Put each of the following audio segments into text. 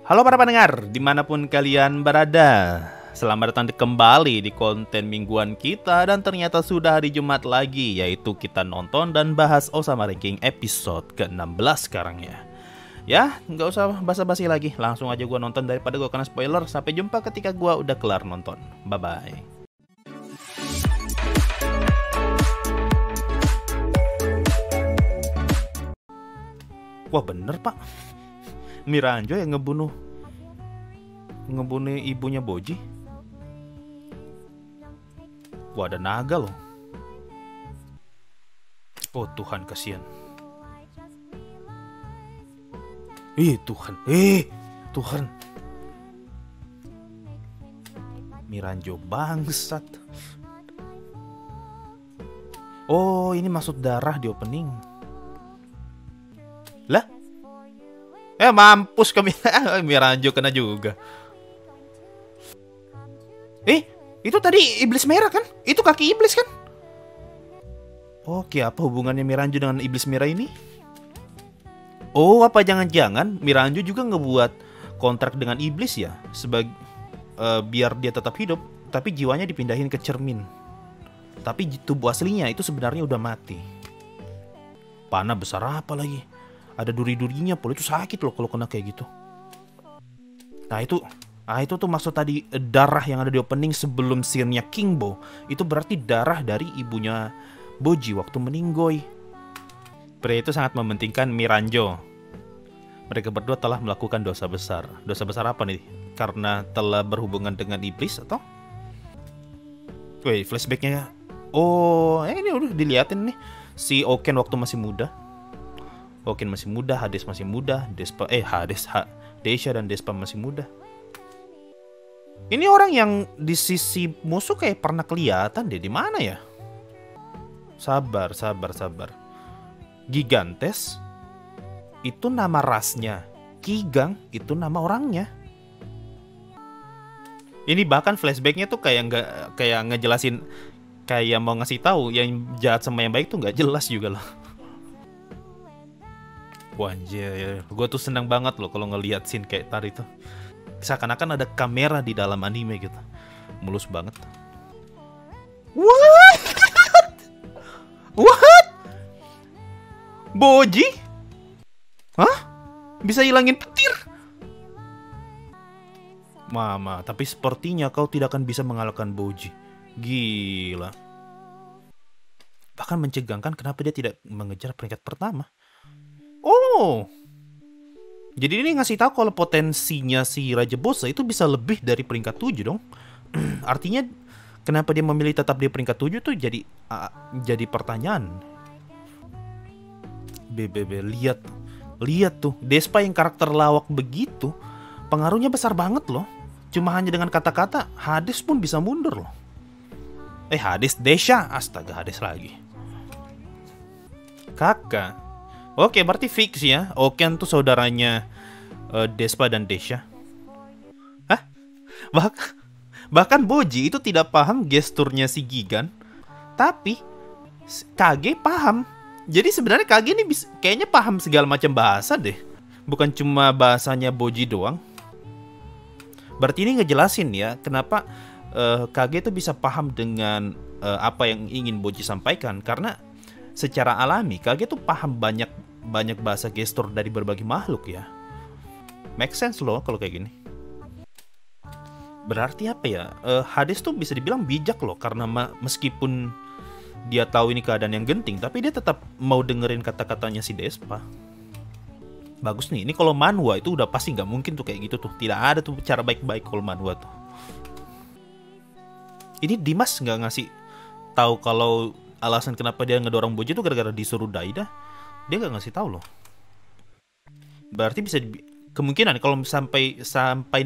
Halo para pendengar, dimanapun kalian berada. Selamat datang kembali di konten mingguan kita. Dan ternyata sudah hari Jumat lagi, yaitu kita nonton dan bahas Osama Ranking episode ke-16 sekarang ya. Ya, nggak usah basa-basi lagi, langsung aja gua nonton daripada gua kena spoiler. Sampai jumpa ketika gua udah kelar nonton. Bye-bye. Wah bener pak, Miranjo yang ngebunuh ibunya Boji. Wah ada naga loh. Oh Tuhan, kasihan. Tuhan, Tuhan. Miranjo bangsat. Oh ini maksud darah di opening. Lah? Mampus kami. Miranjo kena juga. Itu tadi iblis merah kan? Itu kaki iblis kan? Oke, apa hubungannya Miranjo dengan iblis merah ini? Oh, apa jangan-jangan Miranjo juga ngebuat kontrak dengan iblis ya? Biar dia tetap hidup, tapi jiwanya dipindahin ke cermin. Tapi tubuh aslinya itu sebenarnya udah mati. Panah besar apa lagi? Ada duri-durinya, pula itu sakit loh kalau kena kayak gitu. Nah itu tuh maksud tadi darah yang ada di opening sebelum scene-nya Kingbo. Itu berarti darah dari ibunya Boji waktu meninggoy. Pria itu sangat mementingkan Miranjo. Mereka berdua telah melakukan dosa besar. Dosa besar apa nih? Karena telah berhubungan dengan iblis atau? Flashbacknya. Oh, ini udah diliatin nih. Si Oken waktu masih muda. Oken masih muda, Hades masih muda, Desha dan Despa masih muda. Ini orang yang di sisi musuh kayak pernah kelihatan deh, di mana ya? Sabar. Gigantes itu nama rasnya, Kigang itu nama orangnya. Ini bahkan flashbacknya tuh kayak ngejelasin, kayak mau ngasih tahu yang jahat sama yang baik tuh nggak jelas juga loh. Wah anjir, gue tuh seneng banget loh kalau ngelihat scene kayak tadi tuh. Seakan-akan ada kamera di dalam anime gitu. Mulus banget. What? Boji? Hah? Bisa hilangin petir? Mama, tapi sepertinya kau tidak akan bisa mengalahkan Boji. Gila. Bahkan mencegangkan kenapa dia tidak mengejar peringkat pertama. Oh, jadi ini ngasih tahu kalau potensinya si Raja Bosa itu bisa lebih dari peringkat 7 dong. Artinya kenapa dia memilih tetap di peringkat 7 tuh jadi pertanyaan. Lihat tuh, Despa yang karakter lawak begitu, pengaruhnya besar banget loh. Cuma hanya dengan kata-kata, Hades pun bisa mundur loh. Desha, astaga Hades lagi. Kakak. Oke, berarti fix ya. Oken tuh saudaranya Despa dan Desha. Hah? Bahkan Boji itu tidak paham gesturnya si Gigan. Tapi Kage paham. Jadi sebenarnya Kage ini kayaknya paham segala macam bahasa deh. Bukan cuma bahasanya Boji doang. Berarti ini ngejelasin ya kenapa Kage itu bisa paham dengan apa yang ingin Boji sampaikan. Karena secara alami Kage tuh paham banyak bahasa gestur dari berbagai makhluk ya. Make sense loh kalau kayak gini. Berarti apa ya? Hades tuh bisa dibilang bijak loh, karena meskipun dia tahu ini keadaan yang genting, tapi dia tetap mau dengerin kata-katanya si Despa. Bagus nih. Ini kalau manhwa itu udah pasti nggak mungkin tuh kayak gitu tuh. Tidak ada tuh cara baik-baik kalau manhwa tuh. Ini Dimas nggak ngasih tahu kalau alasan kenapa dia ngedorong Boji itu gara-gara disuruh Daida. Dia gak ngasih tahu loh. Berarti bisa kemungkinan kalau sampai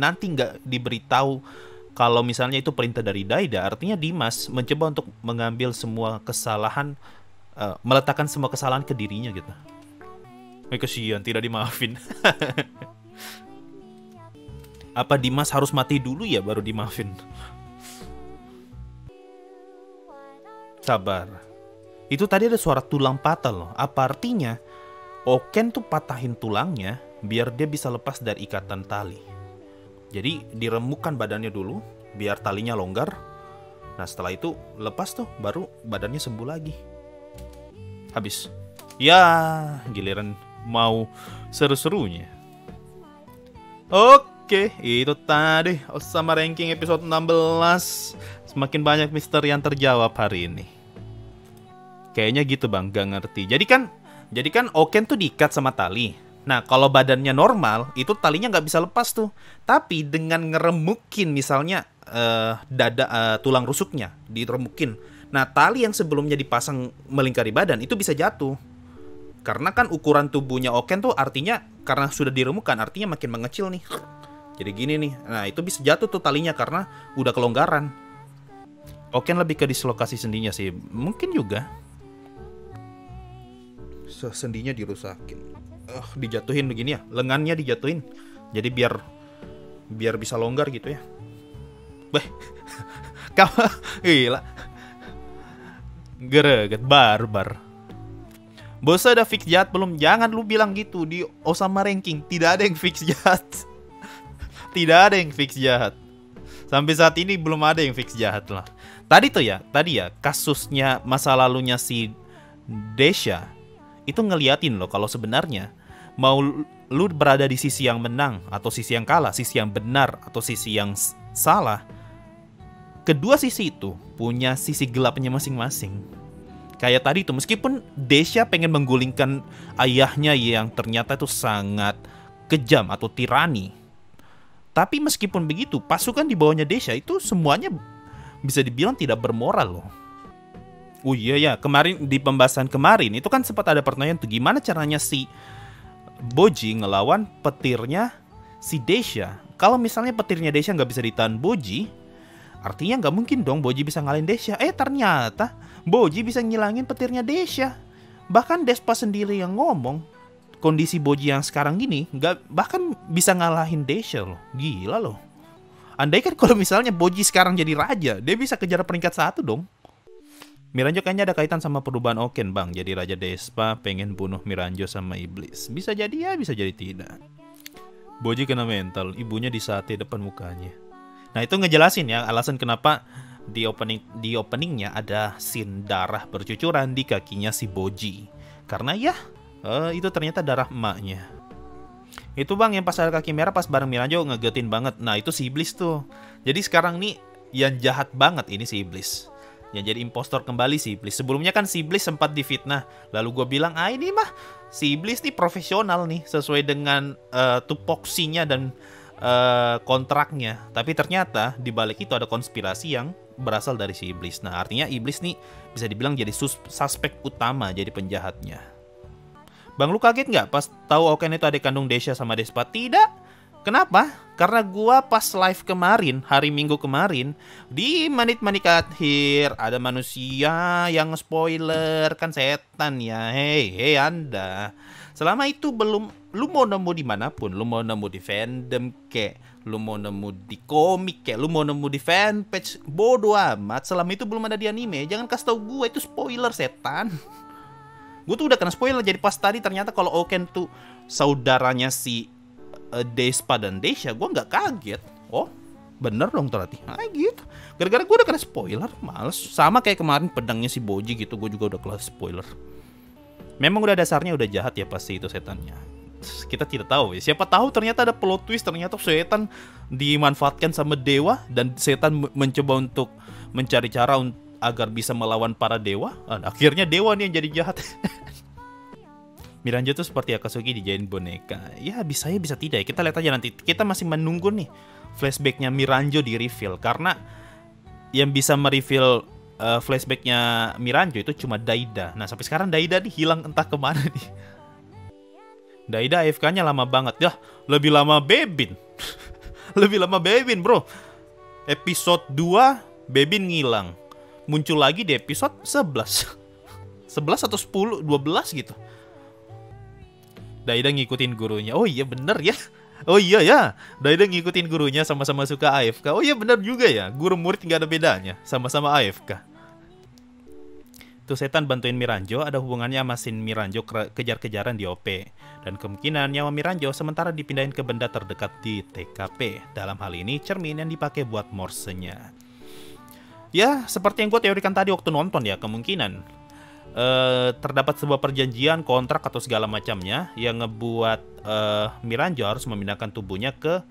nanti nggak diberitahu kalau misalnya itu perintah dari Daida, artinya Dimas mencoba untuk mengambil semua kesalahan, meletakkan semua kesalahan ke dirinya gitu. Kasihan, tidak dimaafin. Apa Dimas harus mati dulu ya baru dimaafin? Sabar. Itu tadi ada suara tulang patah loh. Apa artinya Oken tuh patahin tulangnya biar dia bisa lepas dari ikatan tali. Jadi diremukkan badannya dulu biar talinya longgar. Nah setelah itu lepas tuh, baru badannya sembuh lagi. Habis. Ya, giliran mau seru-serunya. Oke, itu tadi Osama Ranking episode 16. Semakin banyak misteri yang terjawab hari ini. Kayaknya gitu bang, gak ngerti. Jadi kan Oken tuh diikat sama tali. Nah kalau badannya normal, itu talinya nggak bisa lepas tuh. Tapi dengan ngeremukin misalnya tulang rusuknya diremukin, nah tali yang sebelumnya dipasang melingkari badan itu bisa jatuh. Karena kan ukuran tubuhnya Oken tuh artinya karena sudah diremukkan, artinya makin mengecil nih. Jadi gini nih, nah itu bisa jatuh tuh talinya karena udah kelonggaran. Oken lebih ke dislokasi sendinya sih, mungkin juga. Sendinya dirusakin, dijatuhin begini ya, lengannya dijatuhin. Jadi biar bisa longgar gitu ya. Beh, kamu gila, gereget barbar. Bos ada fix jahat belum? Jangan lu bilang gitu di Osama Ranking. Tidak ada yang fix jahat. Tidak ada yang fix jahat. Sampai saat ini belum ada yang fix jahat lah. Tadi ya kasusnya masa lalunya si Desha itu ngeliatin loh kalau sebenarnya mau lu berada di sisi yang menang atau sisi yang kalah, sisi yang benar atau sisi yang salah, kedua sisi itu punya sisi gelapnya masing-masing. Kayak tadi tuh, meskipun Desha pengen menggulingkan ayahnya yang ternyata itu sangat kejam atau tirani, tapi meskipun begitu, pasukan di bawahnya Desha itu semuanya bisa dibilang tidak bermoral loh. Oh iya ya, kemarin di pembahasan kemarin itu kan sempat ada pertanyaan tuh, gimana caranya si Boji ngelawan petirnya si Desha. Kalau misalnya petirnya Desha nggak bisa ditahan Boji, artinya nggak mungkin dong Boji bisa ngalahin Desha. Ternyata Boji bisa ngilangin petirnya Desha. Bahkan Despa sendiri yang ngomong, kondisi Boji yang sekarang gini bahkan bisa ngalahin Desha loh. Gila loh. Andai kan kalau misalnya Boji sekarang jadi raja, dia bisa kejar peringkat 1 dong. Miranjo kayaknya ada kaitan sama perubahan Oken bang. Jadi Raja Despa pengen bunuh Miranjo sama iblis. Bisa jadi ya, bisa jadi tidak. Boji kena mental, ibunya disate depan mukanya. Nah itu ngejelasin ya alasan kenapa di openingnya ada scene darah bercucuran di kakinya si Boji. Karena ya itu ternyata darah emaknya. Itu bang yang pas ada kaki merah pas bareng Miranjo ngegetin banget. Nah itu si iblis tuh. Jadi sekarang nih yang jahat banget ini si iblis. Yang jadi impostor kembali si iblis. Sebelumnya kan si iblis sempat difitnah. Lalu gue bilang ini mah si iblis nih profesional nih sesuai dengan tupoksinya dan kontraknya. Tapi ternyata di balik itu ada konspirasi yang berasal dari si iblis. Nah artinya iblis nih bisa dibilang jadi suspek utama, jadi penjahatnya. Bang lu kaget nggak pas tahu Oken itu adik kandung Desha sama Despa? Tidak. Kenapa? Karena gua pas live kemarin, hari Minggu kemarin, di menit-menit akhir ada manusia yang spoiler, kan setan ya. Hei Anda. Selama itu belum, lu mau nemu dimanapun, lu mau nemu di fandom kek, lu mau nemu di komik kek, lu mau nemu di fanpage, bodo amat. Selama itu belum ada di anime, jangan kasih tau gue itu spoiler setan. Gue tuh udah kena spoiler, jadi pas tadi ternyata kalau Oken tuh saudaranya si Despa dan Desha, gue nggak kaget. Oh bener dong ternyata gitu. Gara-gara gue udah kena spoiler, males. Sama kayak kemarin pedangnya si Boji gitu, gue juga udah kena spoiler. Memang udah dasarnya udah jahat ya pasti itu setannya. Kita tidak tahu ya. Siapa tahu ternyata ada plot twist, ternyata setan dimanfaatkan sama dewa dan setan mencoba untuk mencari cara agar bisa melawan para dewa. Akhirnya dewa nih yang jadi jahat. Miranjo tuh seperti Akatsuki dijadiin boneka. Ya bisa ya bisa tidak ya. Kita lihat aja nanti. Kita masih menunggu nih flashbacknya Miranjo di reveal. Karena yang bisa mereveal flashbacknya Miranjo itu cuma Daida. Nah sampai sekarang Daida nih hilang entah kemana nih. Daida AFK-nya lama banget. Ya lebih lama Bebin. Lebih lama Bebin bro. Episode 2 Bebin ngilang. Muncul lagi di episode 11. 11 atau 10, 12 gitu. Daida ngikutin gurunya. Oh iya bener ya. Oh iya ya. Daida ngikutin gurunya, sama-sama suka AFK. Oh iya bener juga ya. Guru murid gak ada bedanya. Sama-sama AFK. Tuh setan bantuin Miranjo ada hubungannya sama Shin Miranjo kejar-kejaran di OP. Dan kemungkinan nyawa Miranjo sementara dipindahin ke benda terdekat di TKP. Dalam hal ini cermin yang dipakai buat morsenya. Ya, seperti yang gue teorikan tadi waktu nonton ya, kemungkinan terdapat sebuah perjanjian, kontrak atau segala macamnya yang ngebuat Miranjo harus memindahkan tubuhnya ke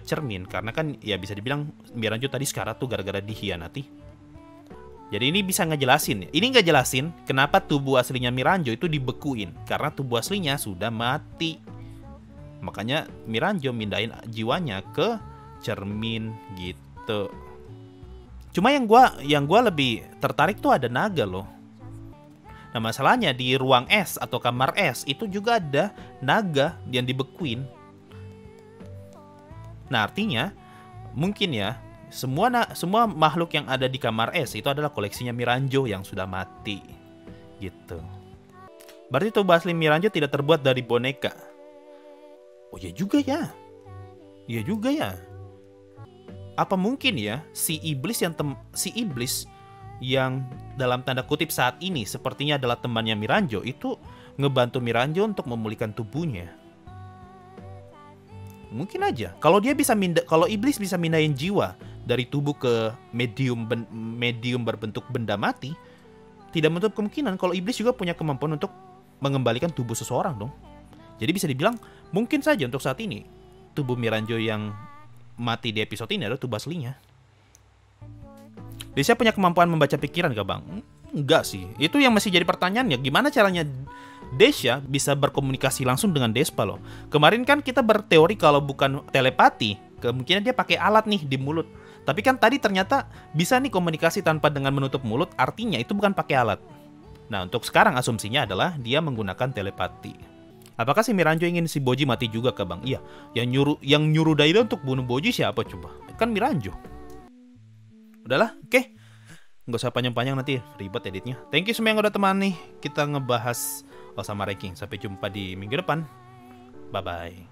cermin. Karena kan ya bisa dibilang Miranjo tadi sekarat tuh gara-gara dikhianati. Jadi ini bisa ngejelasin. Ini nggak jelasin kenapa tubuh aslinya Miranjo itu dibekuin. Karena tubuh aslinya sudah mati. Makanya Miranjo mindahin jiwanya ke cermin gitu. Cuma yang gua lebih tertarik tuh ada naga loh. Nah masalahnya di ruang es atau kamar es itu juga ada naga yang dibekuin. Nah artinya mungkin ya semua makhluk yang ada di kamar es itu adalah koleksinya Miranjo yang sudah mati. Gitu. Berarti tubuh asli Miranjo tidak terbuat dari boneka. Oh iya juga ya. Iya juga ya. Apa mungkin ya si iblis yang dalam tanda kutip saat ini sepertinya adalah temannya Miranjo itu ngebantu Miranjo untuk memulihkan tubuhnya. Mungkin aja. Kalau iblis bisa mindahin jiwa dari tubuh ke medium berbentuk benda mati, tidak menutup kemungkinan kalau iblis juga punya kemampuan untuk mengembalikan tubuh seseorang dong. Jadi bisa dibilang mungkin saja untuk saat ini tubuh Miranjo yang mati di episode ini adalah tubuh aslinya. Desya punya kemampuan membaca pikiran gak bang? Enggak sih. Itu yang masih jadi pertanyaannya. Gimana caranya Desya bisa berkomunikasi langsung dengan Despa loh? Kemarin kan kita berteori kalau bukan telepati, kemungkinan dia pakai alat nih di mulut. Tapi kan tadi ternyata bisa nih komunikasi tanpa dengan menutup mulut, artinya itu bukan pakai alat. Nah untuk sekarang asumsinya adalah dia menggunakan telepati. Apakah si Miranjo ingin si Boji mati juga ke bang? Iya, yang nyuruh Daida untuk bunuh Boji siapa coba? Kan Miranjo. Udahlah, oke. Nggak usah panjang-panjang nanti ribet editnya. Thank you semua yang udah teman nih. Kita ngebahas Osama Ranking. Sampai jumpa di minggu depan. Bye-bye.